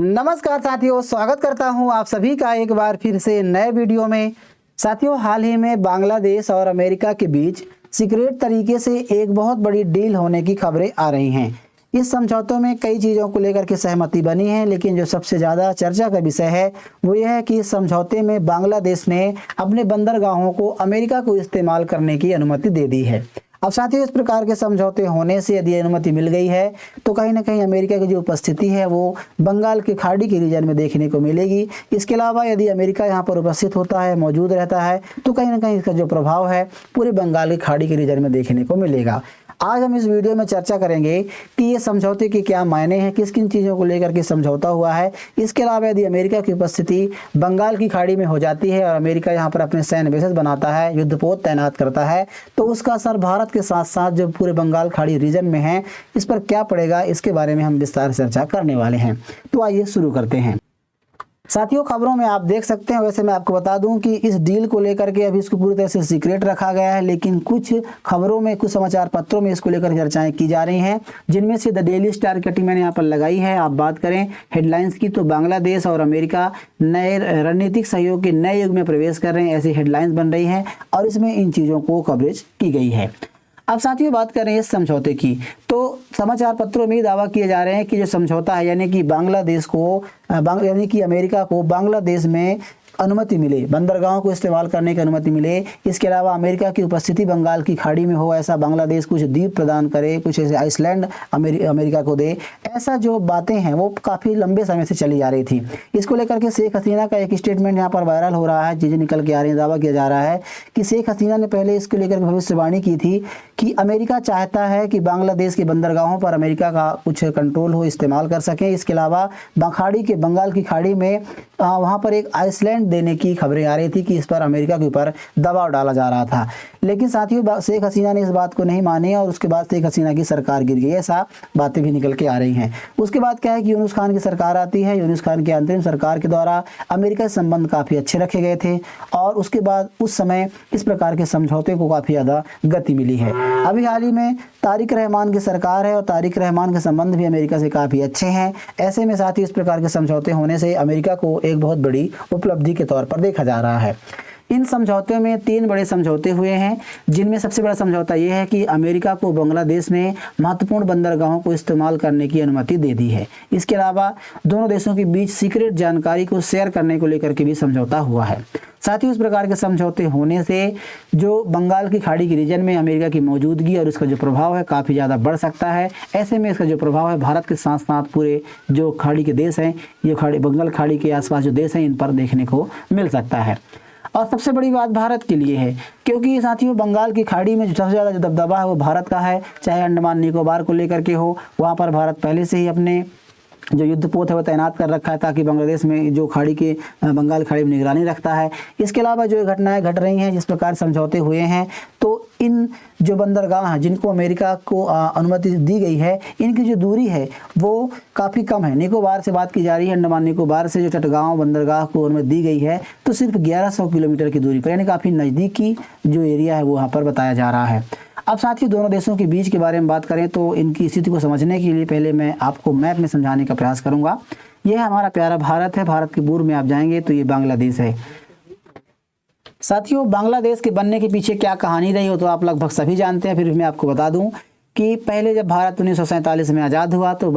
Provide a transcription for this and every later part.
नमस्कार साथियों, स्वागत करता हूं आप सभी का एक बार फिर से नए वीडियो में। साथियों, हाल ही में बांग्लादेश और अमेरिका के बीच सीक्रेट तरीके से एक बहुत बड़ी डील होने की खबरें आ रही हैं। इस समझौतों में कई चीज़ों को लेकर के सहमति बनी है, लेकिन जो सबसे ज़्यादा चर्चा का विषय है वो यह है कि इस समझौते में बांग्लादेश ने अपने बंदरगाहों को अमेरिका को इस्तेमाल करने की अनुमति दे दी है। अब साथियों, इस प्रकार के समझौते होने से यदि अनुमति मिल गई है तो कहीं ना कहीं अमेरिका की जो उपस्थिति है वो बंगाल की खाड़ी के रीजन में देखने को मिलेगी। इसके अलावा यदि अमेरिका यहाँ पर उपस्थित होता है, मौजूद रहता है, तो कहीं ना कहीं इसका जो प्रभाव है पूरे बंगाल की खाड़ी के रीजन में देखने को मिलेगा। आज हम इस वीडियो में चर्चा करेंगे कि ये समझौते के क्या मायने हैं, किस किन चीज़ों को लेकर के समझौता हुआ है। इसके अलावा यदि अमेरिका की उपस्थिति बंगाल की खाड़ी में हो जाती है और अमेरिका यहाँ पर अपने सैन्य बेसेस बनाता है, युद्धपोत तैनात करता है, तो उसका असर भारत के साथ साथ जो पूरे बंगाल खाड़ी रीजन में है इस पर क्या पड़ेगा, इसके बारे में हम विस्तार से चर्चा करने वाले हैं। तो आइए शुरू करते हैं। साथियों, खबरों में आप देख सकते हैं, वैसे मैं आपको बता दूं कि इस डील को लेकर के अभी इसको पूरी तरह से सीक्रेट रखा गया है, लेकिन कुछ खबरों में, कुछ समाचार पत्रों में इसको लेकर चर्चाएं की जा रही हैं, जिनमें से द डेली स्टार कटिंग मैंने यहाँ पर लगाई है। आप बात करें हेडलाइंस की तो बांग्लादेश और अमेरिका नए रणनीतिक सहयोग के नए युग में प्रवेश कर रहे हैं, ऐसी हेडलाइंस बन रही हैं और इसमें इन चीज़ों को कवरेज की गई है। अब साथियों, बात करें इस समझौते की तो समाचार पत्रों में दावा किए जा रहे हैं कि जो समझौता है यानी कि बांग्लादेश को यानी कि अमेरिका को बांग्लादेश में अनुमति मिले, बंदरगाहों को इस्तेमाल करने की अनुमति मिले। इसके अलावा अमेरिका की उपस्थिति बंगाल की खाड़ी में हो, ऐसा बांग्लादेश कुछ द्वीप प्रदान करे, कुछ ऐसे आइसलैंड अमेरिका को दे, ऐसा जो बातें हैं वो काफ़ी लंबे समय से चली जा रही थी। इसको लेकर के शेख हसीना का एक स्टेटमेंट यहाँ पर वायरल हो रहा है, चीज़ें निकल के आ रही हैं। दावा किया जा रहा है कि शेख हसीना ने पहले इसको लेकर भविष्यवाणी की थी कि अमेरिका चाहता है कि बांग्लादेश के बंदरगाहों पर अमेरिका का कुछ कंट्रोल हो, इस्तेमाल कर सकें। इसके अलावा बंगाल की खाड़ी में वहाँ पर एक आइसलैंड देने की खबरें आ रही थी कि इस पर अमेरिका के ऊपर दबाव डाला जा रहा था। लेकिन साथियों, शेख हसीना ने इस बात को नहीं मानी और उसके बाद शेख हसीना की सरकार गिर गई, ऐसा बातें भी निकल के आ रही हैं। उसके बाद क्या है कि यूनुस खान की सरकार आती है। यूनुस खान की अंतरिम सरकार के द्वारा अमेरिका से संबंध काफ़ी अच्छे रखे गए थे और उसके बाद उस समय इस प्रकार के समझौते को काफ़ी ज़्यादा गति मिली है। अभी हाल ही में तारिक रहमान की सरकार है और तारिक रहमान के संबंध भी अमेरिका से काफ़ी अच्छे हैं। ऐसे में साथ ही इस प्रकार के समझौते होने से अमेरिका को एक बहुत बड़ी उपलब्धि के तौर पर देखा जा रहा है। इन समझौते में 3 बड़े समझौते हुए हैं, जिनमें सबसे बड़ा समझौता ये है कि अमेरिका को बांग्लादेश में महत्वपूर्ण बंदरगाहों को इस्तेमाल करने की अनुमति दे दी है। इसके अलावा दोनों देशों के बीच सीक्रेट जानकारी को शेयर करने को लेकर के भी समझौता हुआ है। साथ ही इस प्रकार के समझौते होने से जो बंगाल की खाड़ी के रीजन में अमेरिका की मौजूदगी और इसका जो प्रभाव है काफ़ी ज़्यादा बढ़ सकता है। ऐसे में इसका जो प्रभाव है भारत के साथ साथ पूरे जो खाड़ी के देश हैं, ये बंगाल खाड़ी के आसपास जो देश हैं, इन पर देखने को मिल सकता है। और सबसे बड़ी बात भारत के लिए है, क्योंकि साथियों बंगाल की खाड़ी में जो सबसे ज़्यादा जो दबदबा है वो भारत का है। चाहे अंडमान निकोबार को लेकर के हो, वहाँ पर भारत पहले से ही अपने जो युद्धपोत है वो तैनात कर रखा है ताकि बांग्लादेश में जो खाड़ी के बंगाल खाड़ी में निगरानी रखता है। इसके अलावा जो घटनाएं घट रही हैं, जिस प्रकार समझौते हुए हैं, तो इन जो बंदरगाह हैं जिनको अमेरिका को अनुमति दी गई है, इनकी जो दूरी है वो काफ़ी कम है। निकोबार से बात की जा रही है, अंडमान निकोबार से जो चटगांव बंदरगाह को अनुमति दी गई है तो सिर्फ 1100 किलोमीटर की दूरी पर, यानी काफ़ी नज़दीकी जो एरिया है वो वहाँ पर बताया जा रहा है। अब साथ ही दोनों देशों के बीच के बारे में बात करें तो इनकी स्थिति को समझने के लिए पहले मैं आपको मैप में समझाने का प्रयास करूंगा। यह हमारा प्यारा भारत है। भारत के पूर्व में आप जाएंगे तो ये बांग्लादेश है। साथियों, बांग्लादेश के बनने के पीछे क्या कहानी रही हो तो आप लगभग सभी जानते हैं, फिर मैं आपको बता दूं कि पहले जब भारत 1947 में आज़ाद हुआ तो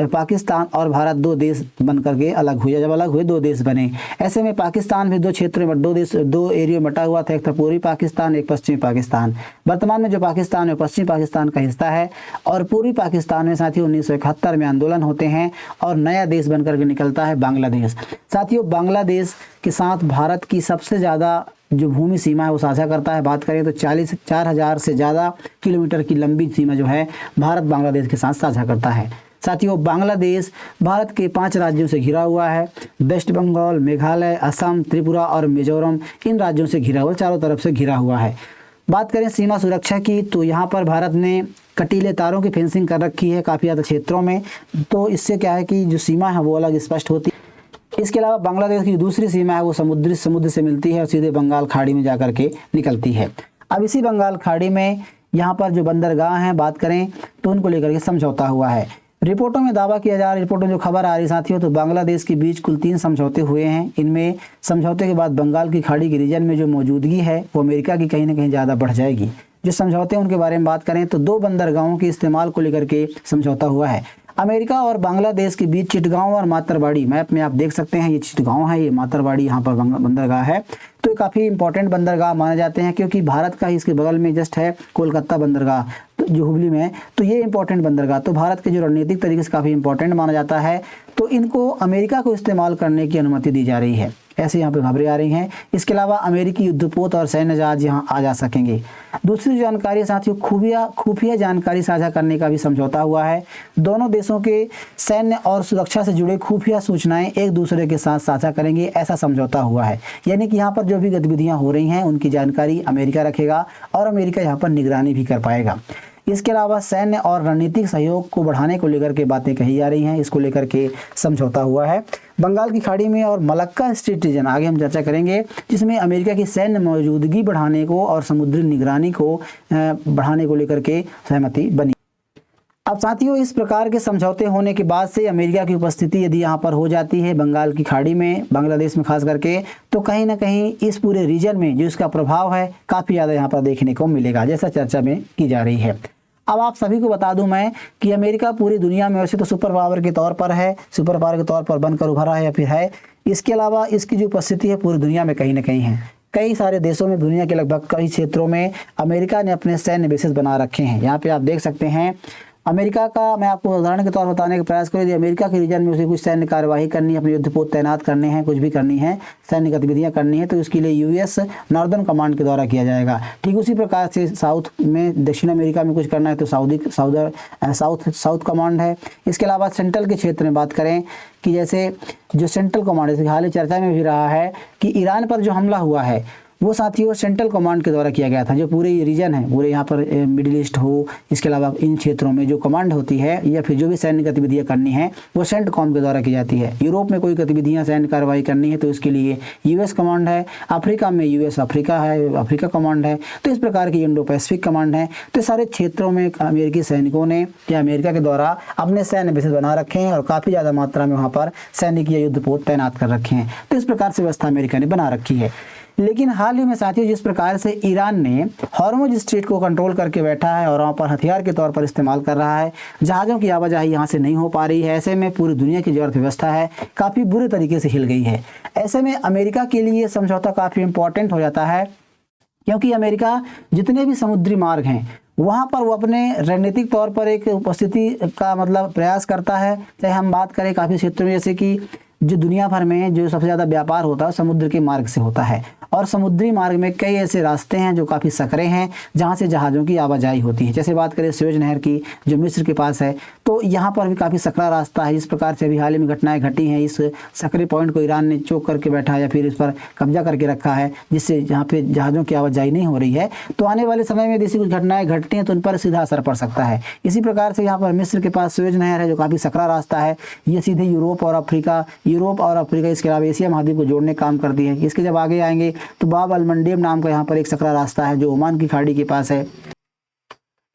पाकिस्तान और भारत 2 देश बन करके अलग हुए। जब अलग हुए 2 देश बने। ऐसे में पाकिस्तान भी 2 क्षेत्रों में 2 एरिया में बटा हुआ था, एक था पूर्वी पाकिस्तान, एक पश्चिमी पाकिस्तान। वर्तमान में जो पाकिस्तान है पश्चिमी पाकिस्तान का हिस्सा है और पूर्वी पाकिस्तान में साथियों 1971 में आंदोलन होते हैं और नया देश बन करके निकलता है बांग्लादेश। साथियों, बांग्लादेश के साथ भारत की सबसे ज़्यादा जो भूमि सीमा है वो साझा करता है। बात करें तो 4,000 से ज़्यादा किलोमीटर की लंबी सीमा जो है भारत बांग्लादेश के साथ साझा करता है। साथियों, बांग्लादेश भारत के 5 राज्यों से घिरा हुआ है। वेस्ट बंगाल, मेघालय, असम, त्रिपुरा और मिजोरम, इन राज्यों से घिरा हुआ, चारों तरफ से घिरा हुआ है। बात करें सीमा सुरक्षा की तो यहाँ पर भारत ने कटीले तारों की फेंसिंग कर रखी है काफ़ी ज़्यादा क्षेत्रों में, तो इससे क्या है कि जो सीमा है वो अलग स्पष्ट होती है। इसके अलावा बांग्लादेश की दूसरी सीमा है वो समुद्र से मिलती है और सीधे बंगाल खाड़ी में जाकर के निकलती है। अब इसी बंगाल खाड़ी में यहाँ पर जो बंदरगाह हैं बात करें तो उनको लेकर के समझौता हुआ है। रिपोर्टों में दावा किया जा रहा है, रिपोर्टों जो खबर आ रही साथियों, तो बांग्लादेश के बीच कुल 3 समझौते हुए हैं। इनमें समझौते के बाद बंगाल की खाड़ी के रीजन में जो मौजूदगी है वो अमेरिका की कहीं ना कहीं ज़्यादा बढ़ जाएगी। जो समझौते हैं उनके बारे में बात करें तो 2 बंदरगाहों के इस्तेमाल को लेकर के समझौता हुआ है। अमेरिका और बांग्लादेश के बीच चिटगांव और मातरबाड़ी, मैप में आप देख सकते हैं, ये चिटगांव है, ये मातरबाड़ी यहाँ पर बंदरगाह है। तो ये काफ़ी इंपॉर्टेंट बंदरगाह माने जाते हैं क्योंकि भारत का ही इसके बगल में जस्ट है कोलकाता बंदरगाह, तो जो हुबली में है। तो ये इंपॉर्टेंट बंदरगाह तो भारत के जो रणनीतिक तरीके से काफ़ी इंपॉर्टेंट माना जाता है। तो इनको अमेरिका को इस्तेमाल करने की अनुमति दी जा रही है, ऐसे यहाँ पे खबरें आ रही हैं। इसके अलावा अमेरिकी युद्धपोत और सैन्य जहाज यहाँ आ जा सकेंगे। दूसरी जानकारी साथियों, खुफिया जानकारी साझा करने का भी समझौता हुआ है। दोनों देशों के सैन्य और सुरक्षा से जुड़े खुफिया सूचनाएं एक दूसरे के साथ साझा करेंगे, ऐसा समझौता हुआ है। यानी कि यहाँ पर जो भी गतिविधियाँ हो रही हैं उनकी जानकारी अमेरिका रखेगा और अमेरिका यहाँ पर निगरानी भी कर पाएगा। इसके अलावा सैन्य और रणनीतिक सहयोग को बढ़ाने को लेकर के बातें कही जा रही हैं, इसको लेकर के समझौता हुआ है। बंगाल की खाड़ी में और मलक्का स्ट्रेट रीजन आगे हम चर्चा करेंगे, जिसमें अमेरिका की सैन्य मौजूदगी बढ़ाने को और समुद्री निगरानी को बढ़ाने को लेकर के सहमति बनी। अब साथियों, इस प्रकार के समझौते होने के बाद से अमेरिका की उपस्थिति यदि यहाँ पर हो जाती है बंगाल की खाड़ी में, बांग्लादेश में खास करके, तो कहीं ना कहीं इस पूरे रीजन में जो इसका प्रभाव है काफ़ी ज़्यादा यहाँ पर देखने को मिलेगा, जैसा चर्चा में की जा रही है। अब आप सभी को बता दूं मैं कि अमेरिका पूरी दुनिया में वैसे तो सुपर पावर के तौर पर है, सुपर पावर के तौर पर बनकर उभरा है या फिर है। इसके अलावा इसकी जो उपस्थिति है पूरी दुनिया में कहीं ना कहीं है। कई सारे देशों में, दुनिया के लगभग कई क्षेत्रों में अमेरिका ने अपने सैन्य बेसेस बना रखे हैं। यहाँ पे आप देख सकते हैं अमेरिका का, मैं आपको उदाहरण के तौर पर बताने का प्रयास करूँ, यदि अमेरिका के रीजन में उसे कुछ सैन्य कार्यवाही करनी है, अपने युद्धपोत तैनात करने हैं, कुछ भी करनी है, सैन्य गतिविधियां करनी है, तो इसके लिए यूएस नॉर्दर्न कमांड के द्वारा किया जाएगा। ठीक उसी प्रकार से साउथ में, दक्षिण अमेरिका में कुछ करना है तो साउथ कमांड है। इसके अलावा सेंट्रल के क्षेत्र में बात करें कि जैसे जो सेंट्रल कमांड, जैसे हाल ही चर्चा में भी रहा है कि ईरान पर जो हमला हुआ है वो साथियों सेंट्रल कमांड के द्वारा किया गया था। जो पूरे रीजन है, पूरे यहाँ पर मिडिल ईस्ट हो, इसके अलावा इन क्षेत्रों में जो कमांड होती है या फिर जो भी सैन्य गतिविधियाँ करनी है वो सेंटकॉम के द्वारा की जाती है। यूरोप में कोई गतिविधियाँ सैन्य कार्रवाई करनी है तो इसके लिए यूएस कमांड है। अफ्रीका में यूएस अफ्रीका है, अफ्रीका कमांड है। तो इस प्रकार की इंडो पैसिफिक कमांड है। तो सारे क्षेत्रों में अमेरिकी सैनिकों ने या अमेरिका के द्वारा अपने सैन्य बेसेस बना रखे हैं और काफ़ी ज़्यादा मात्रा में वहाँ पर सैनिक या युद्धपोत तैनात कर रखे हैं। तो इस प्रकार से व्यवस्था अमेरिका ने बना रखी है। लेकिन हाल ही में साथियों, जिस प्रकार से ईरान ने हॉर्मुज स्ट्रेट को कंट्रोल करके बैठा है और वहाँ पर हथियार के तौर पर इस्तेमाल कर रहा है, जहाज़ों की आवाजाही यहाँ से नहीं हो पा रही है, ऐसे में पूरी दुनिया की जो अर्थव्यवस्था है काफ़ी बुरे तरीके से हिल गई है। ऐसे में अमेरिका के लिए समझौता काफ़ी इंपॉर्टेंट हो जाता है, क्योंकि अमेरिका जितने भी समुद्री मार्ग हैं वहाँ पर वो अपने रणनीतिक तौर पर एक उपस्थिति का मतलब प्रयास करता है। चाहे हम बात करें काफ़ी क्षेत्रों में, जैसे कि जो दुनिया भर में जो सबसे ज़्यादा व्यापार होता है समुद्र के मार्ग से होता है, और समुद्री मार्ग में कई ऐसे रास्ते हैं जो काफ़ी सकरे हैं जहाँ से जहाज़ों की आवाजाही होती है। जैसे बात करें सुएज नहर की जो मिस्र के पास है, तो यहाँ पर भी काफ़ी सकरा रास्ता है। इस प्रकार से अभी हाल ही में घटनाएं घटी हैं, इस सकरे पॉइंट को ईरान ने चोक करके बैठा है या फिर इस पर कब्जा करके रखा है, जिससे जहाँ पे जहाज़ों की आवाजाही नहीं हो रही है। तो आने वाले समय में ऐसी कुछ घटनाएं घटती हैं तो उन पर सीधा असर पड़ सकता है। इसी प्रकार से यहाँ पर मिस्र के पास सुएज नहर है जो काफ़ी सकरा रास्ता है, ये सीधे यूरोप और अफ्रीका इसके अलावा एशिया महाद्वीप को जोड़ने का काम करती है। इसके जब आगे आएंगे तो बाब अल मंडेब नाम का यहाँ पर एक सकरा रास्ता है जो ओमान की खाड़ी के पास है।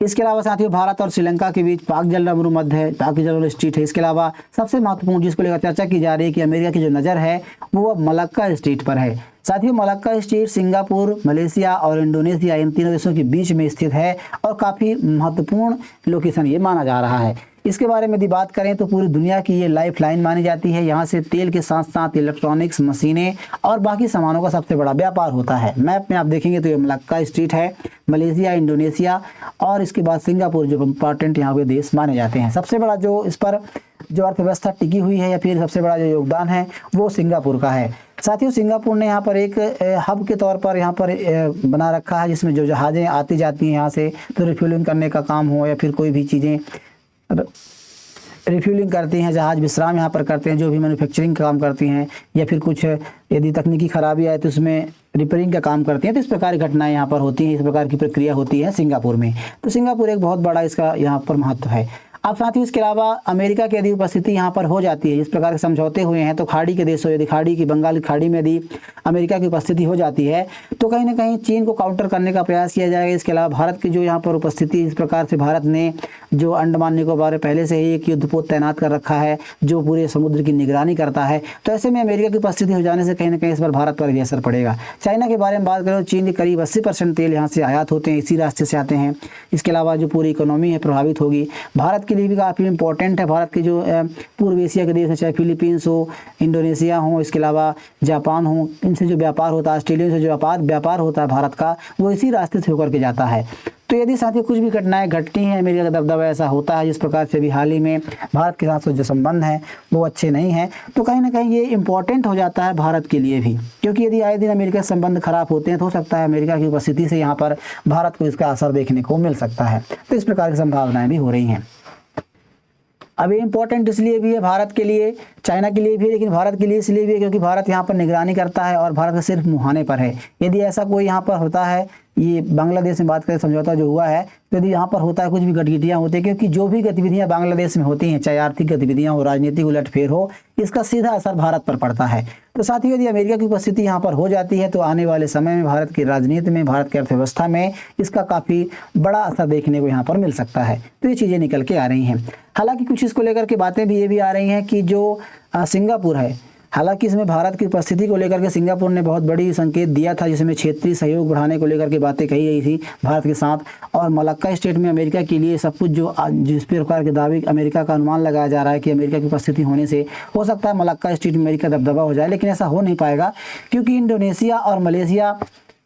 इसके अलावा साथियों भारत और श्रीलंका के बीच पाक जल मरुमध्य है, पाक जल स्ट्रीट है। इसके अलावा सबसे महत्वपूर्ण जिसको लेकर चर्चा की जा रही है कि अमेरिका की जो नज़र है वो अब मलक्का स्ट्रीट पर है। साथियों मलक्का स्ट्रीट सिंगापुर, मलेशिया और इंडोनेशिया इन तीनों देशों के बीच में स्थित है और काफ़ी महत्वपूर्ण लोकेशन ये माना जा रहा है। इसके बारे में यदि बात करें तो पूरी दुनिया की ये लाइफ लाइन मानी जाती है। यहाँ से तेल के साथ साथ इलेक्ट्रॉनिक्स, मशीनें और बाकी सामानों का सबसे बड़ा व्यापार होता है। मैप में आप देखेंगे तो ये मलक्का स्ट्रीट है, मलेशिया, इंडोनेशिया और इसके बाद सिंगापुर जो इम्पॉर्टेंट यहाँ के देश माने जाते हैं। सबसे बड़ा जो इस पर जो अर्थव्यवस्था टिकी हुई है या फिर सबसे बड़ा जो योगदान है वो सिंगापुर का है। साथियों सिंगापुर ने यहाँ पर एक हब के तौर पर यहाँ पर बना रखा है, जिसमें जो जहाज़ें आती जाती हैं यहाँ से, तो रिफ्यूलिंग करने का काम हो या फिर कोई भी चीज़ें रिफ्यूलिंग करती हैं, जहाज़ विश्राम यहाँ पर करते हैं, जो भी मैन्युफैक्चरिंग का काम करती हैं या फिर कुछ यदि तकनीकी खराबी आए तो उसमें रिपेयरिंग का काम करती हैं। तो इस प्रकार की घटनाएं यहाँ पर होती हैं, इस प्रकार की प्रक्रिया होती है सिंगापुर में। तो सिंगापुर एक बहुत बड़ा इसका यहाँ पर महत्व है। अब साथ ही इसके अलावा अमेरिका की यदि उपस्थिति यहाँ पर हो जाती है, इस प्रकार के समझौते हुए हैं, तो खाड़ी के देशों, यदि खाड़ी की बंगाल की खाड़ी में यदि अमेरिका की उपस्थिति हो जाती है तो कहीं ना कहीं चीन को काउंटर करने का प्रयास किया जाएगा। इसके अलावा भारत की जो यहाँ पर उपस्थिति, इस प्रकार से भारत ने जो अंडमान निकोबार में पहले से ही एक युद्धपोत तैनात कर रखा है जो पूरे समुद्र की निगरानी करता है, तो ऐसे में अमेरिका की उपस्थिति हो जाने से कहीं ना कहीं इस पर भारत पर भी असर पड़ेगा। चाइना के बारे में बात करें तो चीन के करीब 80% तेल यहाँ से आयात होते हैं, इसी रास्ते से आते हैं। इसके अलावा जो पूरी इकोनॉमी है प्रभावित होगी। भारत के लिए भी काफ़ी इंपॉर्टेंट है। भारत के जो पूर्व एशिया के देश हैं, चाहे फिलीपींस हो, इंडोनेशिया हो, इसके अलावा जापान हो, इनसे जो व्यापार होता है, ऑस्ट्रेलिया से जो व्यापार होता है भारत का, वो इसी रास्ते से होकर के जाता है। तो यदि साथियों कुछ भी घटनाएं घटती हैं, अमेरिका का दबदबा ऐसा होता है जिस प्रकार से अभी हाल ही में भारत के साथ जो संबंध हैं वो अच्छे नहीं हैं, तो कहीं ना कहीं ये इम्पोर्टेंट हो जाता है भारत के लिए भी, क्योंकि यदि आए दिन अमेरिका से संबंध खराब होते हैं तो हो सकता है अमेरिका की उपस्थिति से यहाँ पर भारत को इसका असर देखने को मिल सकता है। तो इस प्रकार की संभावनाएं भी हो रही हैं। अब ये इंपॉर्टेंट इसलिए भी है भारत के लिए, चाइना के लिए भी है, लेकिन भारत के लिए इसलिए भी है क्योंकि भारत यहाँ पर निगरानी करता है और भारत सिर्फ मुहाने पर है। यदि ऐसा कोई यहाँ पर होता है, ये बांग्लादेश में बात करें समझौता जो हुआ है, तो यदि यहाँ पर होता है कुछ भी गतिविधियाँ होती है, क्योंकि जो भी गतिविधियाँ बांग्लादेश में होती हैं, चाहे आर्थिक गतिविधियाँ हो, राजनीतिक उलटफेर हो, इसका सीधा असर भारत पर पड़ता है। तो साथियों यदि अमेरिका की उपस्थिति यहाँ पर हो जाती है तो आने वाले समय में भारत की राजनीति में, भारत की अर्थव्यवस्था में इसका काफ़ी बड़ा असर देखने को यहाँ पर मिल सकता है। तो ये चीज़ें निकल के आ रही हैं। हालांकि कुछ इसको लेकर के बातें भी ये भी आ रही हैं कि जो सिंगापुर है, हालांकि इसमें भारत की उपस्थिति को लेकर के सिंगापुर ने बहुत बड़ी संकेत दिया था, जिसमें क्षेत्रीय सहयोग बढ़ाने को लेकर के बातें कही गई थी भारत के साथ। और मलक्का स्टेट में अमेरिका के लिए सब कुछ जो जिस प्रकार के दावे अमेरिका का अनुमान लगाया जा रहा है कि अमेरिका की उपस्थिति होने से हो सकता है मलक्का स्टेट में अमेरिका दबदबा हो जाए, लेकिन ऐसा हो नहीं पाएगा क्योंकि इंडोनेशिया और मलेशिया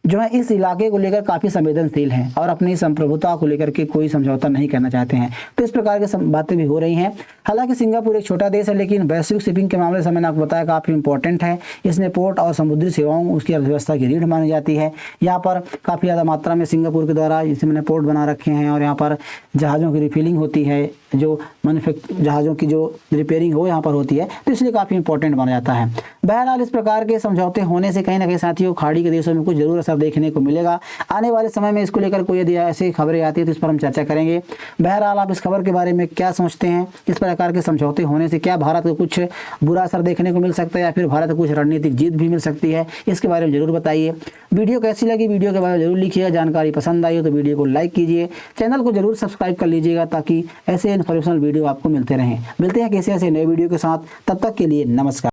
जो है इस इलाके को लेकर काफ़ी संवेदनशील हैं और अपनी संप्रभुता को लेकर के कोई समझौता नहीं करना चाहते हैं। तो इस प्रकार की बातें भी हो रही हैं। हालांकि सिंगापुर एक छोटा देश है, लेकिन वैश्विक शिपिंग के मामले से मैंने आपको बताया काफ़ी इंपॉर्टेंट है। इसमें पोर्ट और समुद्री सेवाओं उसकी अर्थव्यवस्था की रीढ़ मानी जाती है। यहाँ पर काफ़ी ज़्यादा मात्रा में सिंगापुर के द्वारा इसे मैंने पोर्ट बना रखे हैं और यहाँ पर जहाज़ों की रिफिलिंग होती है, जो जहाज़ों की जो रिपेयरिंग हो यहाँ पर होती है, तो इसलिए काफ़ी इंपॉर्टेंट माना जाता है। बहरहाल इस प्रकार के समझौते होने से कहीं ना कहीं साथियों खाड़ी के देशों में कुछ जरूर असर देखने को मिलेगा। आने वाले समय में इसको लेकर कोई यदि ऐसी खबरें आती है तो इस पर हम चर्चा करेंगे। बहरहाल आप इस खबर के बारे में क्या सोचते हैं? इस प्रकार के समझौते होने से क्या भारत को कुछ बुरा असर देखने को मिल सकता है या फिर भारत को कुछ रणनीतिक जीत भी मिल सकती है? इसके बारे में जरूर बताइए। वीडियो कैसी लगी वीडियो के बारे में जरूर लिखिएगा। जानकारी पसंद आई हो तो वीडियो को लाइक कीजिए, चैनल को जरूर सब्सक्राइब कर लीजिएगा ताकि ऐसे इन्फॉर्मेशनल वीडियो आपको मिलते रहें। मिलते हैं किसी ऐसे नए वीडियो के साथ, तब तक के लिए नमस्कार।